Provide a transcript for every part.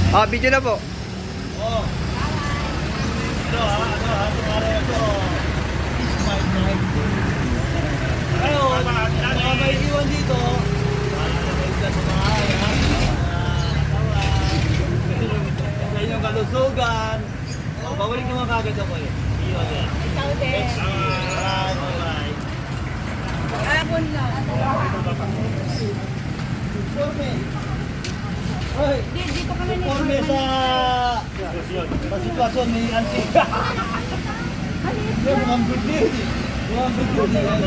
Video na po. Oh. Ayun, mga may iwan dito. Sa inyong kalusugan. O, babalik naman kagad ako eh. Iwan yan. Ikaw din. Bye. Hapon lang. Hoy, Dito kami ni informe sa sitwasyon ni Auntie. Mukhang good news. Mukhang good news.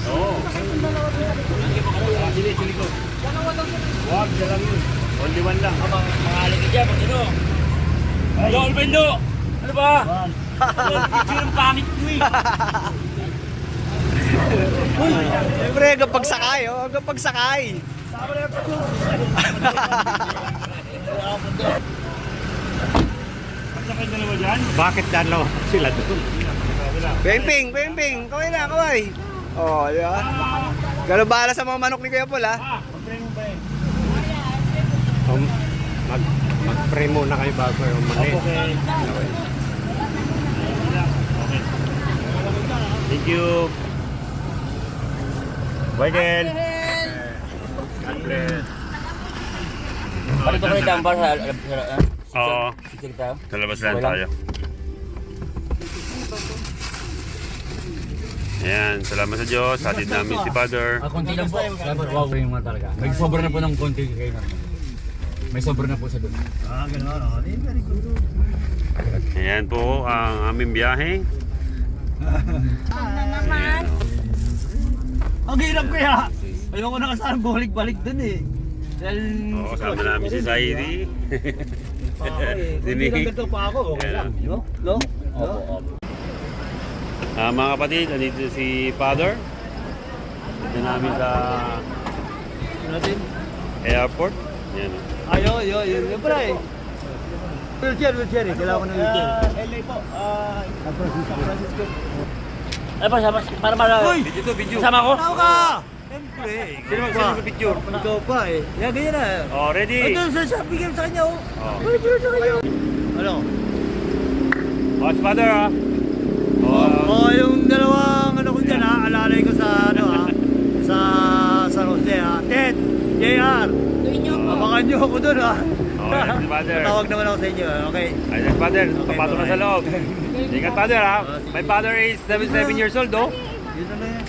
Oo. Sili ko. Wag, lang yun. Only one lang. Mga aligi dyan, pag ano? Yo, Albendo! Ano ba? Picture ng pangit ko eh. Siyempre, hanggang pagsakay, oh. Hanggang pagsakay. Pagsakay dalawa dyan? Bakit dalawa sila doon? Pemping. Kaway na, kaway. Oh, di ba? Gano'n bahala sa mga manok ni Kuya Paul, ha? Mag-pray mo ba eh? Mag-pray muna kayo bago yung mani. Okay. Thank you. Bye, Ken. God bless. Parito ko rin tambar sa... Oo. Picture tayo. Sa labas lang tayo. Ayan, salamat sa Diyos. Hatid namin si Father. Konti lang po. Wow, yung mga talaga. May sobra na po ng konti kayo na. May sobra na po sa doon. Gano'n. Very good. Ayan po ang aming biyahe. na naman. Ang hirap kaya. Ayoko na kasama balik-balik dun eh. Dahil... Oo, kasama namin si Zairi. Hindi lang ganito pa ako. Okay lang. No? No? No? Mga kapatid, andito si Father. Dito namin sa Natin? airport. Ayan. Yun pala eh. Wheelchair eh. Kailangan ko ng wheelchair. LA po. San Francisco. Ay pa, para. Uy! Video. Sama ko? Tao ka! Siyempre. Sino magsasabi sa picture? Ikaw pa eh. Yan, ganyan na. Oh, ready? Ito, bigyan sa kanya oh. Oh. Bigyan sa kanya. Ano? Oh, si Father ha. Yung dalawang ano ko dyan ha, alalay ko sa ano ha, sa San Jose ha. Ted, JR, abangan nyo ako dun ha. Oh, si Father. Tawag naman ako sa inyo ha, okay. Ay, si Father, Okay, papasok na sa loob. Ingat Father ha. My father is 77 years old oh. Yun na yan.